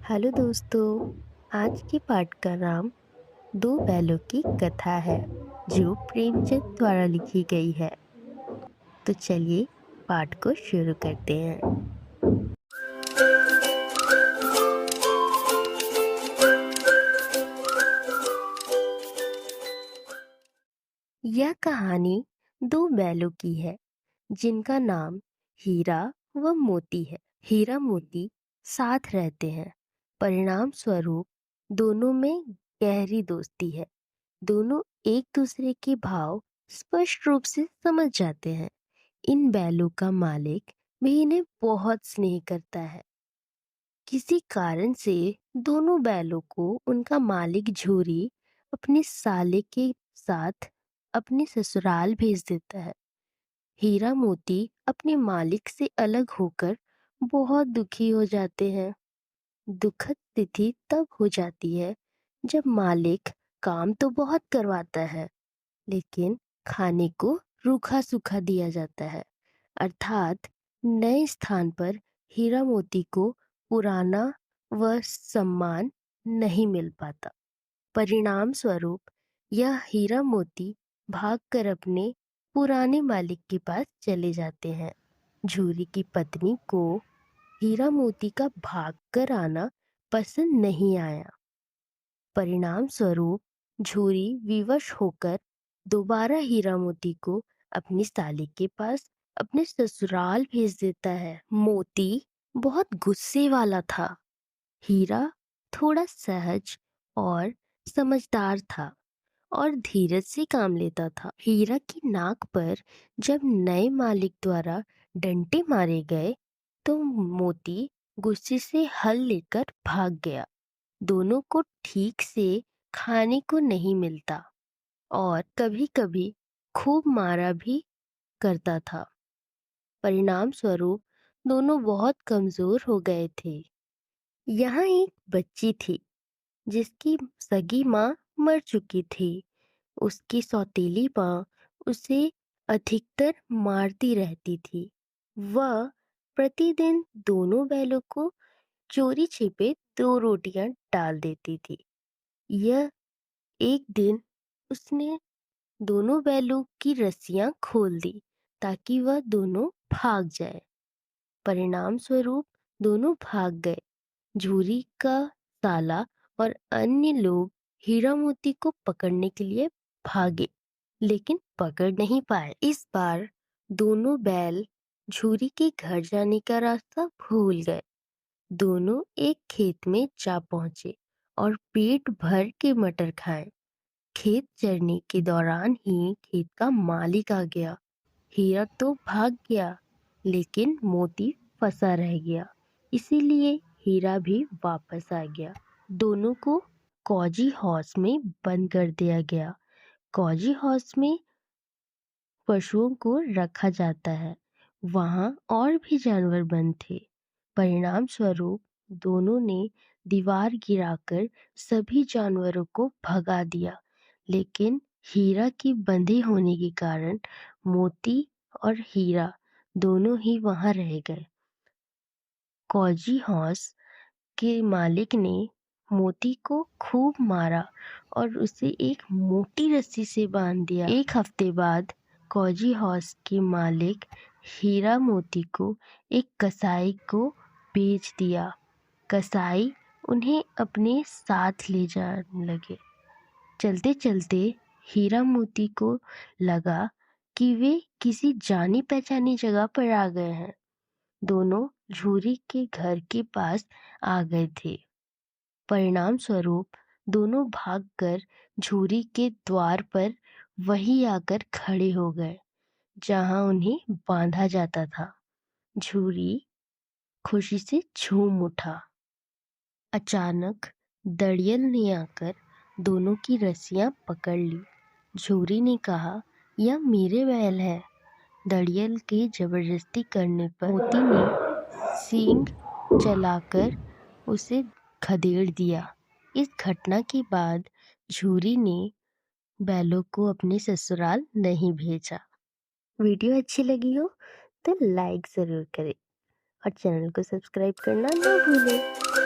Hello दोस्तों। आज के पाठ का नाम दो बैलों की कथा है जो प्रेमचंद द्वारा लिखी गई है। तो चलिए पाठ को शुरू करते हैं। यह कहानी दो बैलों की है जिनका नाम हीरा व मोती है। हीरा मोती साथ रहते हैं। परिणाम स्वरूप दोनों में गहरी दोस्ती है। दोनों एक दूसरे के भाव स्पष्ट रूप से समझ जाते हैं। इन बैलों का मालिक भी इन्हें बहुत स्नेह करता है। किसी कारण से दोनों बैलों को उनका मालिक झूरी अपने साले के साथ अपने ससुराल भेज देता है। हीरा मोती अपने मालिक से अलग होकर बहुत दुखी हो जाते हैं। दुखद तिथि तब हो जाती है जब मालिक काम तो बहुत करवाता है लेकिन खाने को रूखा सूखा दिया जाता है। अर्थात नए स्थान पर हीरा मोती को पुराना व सम्मान नहीं मिल पाता। परिणाम स्वरूप यह हीरा मोती भागकर अपने पुराने मालिक के पास चले जाते हैं। झूरी की पत्नी को हीरा मोती का भागकर आना पसंद नहीं आया। परिणाम स्वरूप झूरी विवश होकर दोबारा हीरा मोती को अपनी साली के पास अपने ससुराल भेज देता है। मोती बहुत गुस्से वाला था। हीरा थोड़ा सहज और समझदार था और धीरज से काम लेता था। हीरा की नाक पर जब नए मालिक द्वारा डंडे मारे गए तो मोती गुस्से से हल लेकर भाग गया। दोनों को ठीक से खाने को नहीं मिलता और कभी-कभी खूब मारा भी करता था। परिणाम स्वरूप दोनों बहुत कमजोर हो गए थे। यहाँ एक बच्ची थी जिसकी सगी माँ मर चुकी थी। उसकी सौतेली माँ उसे अधिकतर मारती रहती थी। वह प्रतिदिन दोनों बैलों को चोरी छिपे दो रोटियां डाल देती थी। यह एक दिन उसने दोनों बैलों की रस्सियां खोल दी ताकि वह दोनों भाग जाए। परिणाम स्वरूप दोनों भाग गए। झूरी का साला और अन्य लोग हीरा मोती को पकड़ने के लिए भागे लेकिन पकड़ नहीं पाए। इस बार दोनों बैल झूरी के घर जाने का रास्ता भूल गए। दोनों एक खेत में जा पहुंचे और पेट भर के मटर खाए। खेत चरने के दौरान ही खेत का मालिक आ गया। हीरा तो भाग गया लेकिन मोती फंसा रह गया। इसीलिए हीरा भी वापस आ गया। दोनों को कौजी हाउस में बंद कर दिया गया। कौजी हाउस में पशुओं को रखा जाता है। वहां और भी जानवर बंद थे। परिणाम स्वरूप दोनों ने दीवार गिराकर सभी जानवरों को भगा दिया लेकिन हीरा की बंधे होने के कारण मोती और हीरा दोनों ही वहां रह गए। कौजी हाउस के मालिक ने मोती को खूब मारा और उसे एक मोटी रस्सी से बांध दिया। एक हफ्ते बाद कौजी हाउस के मालिक हीरा मोती को एक कसाई को बेच दिया। कसाई उन्हें अपने साथ ले जाने लगे। चलते चलते हीरा मोती को लगा कि वे किसी जानी पहचानी जगह पर आ गए हैं। दोनों झूरी के घर के पास आ गए थे। परिणाम स्वरूप दोनों भागकर झूरी के द्वार पर वहीं आकर खड़े हो गए जहां उन्हें बांधा जाता था। झूरी खुशी से झूम उठा। अचानक दड़ियल ने आकर दोनों की रस्सियां पकड़ ली। झूरी ने कहा, यह मेरे बैल है। दड़ियल के जबरदस्ती करने पर मोती ने सींग चलाकर उसे खदेड़ दिया। इस घटना के बाद झूरी ने बैलों को अपने ससुराल नहीं भेजा। वीडियो अच्छी लगी हो तो लाइक ज़रूर करें और चैनल को सब्सक्राइब करना ना भूलें।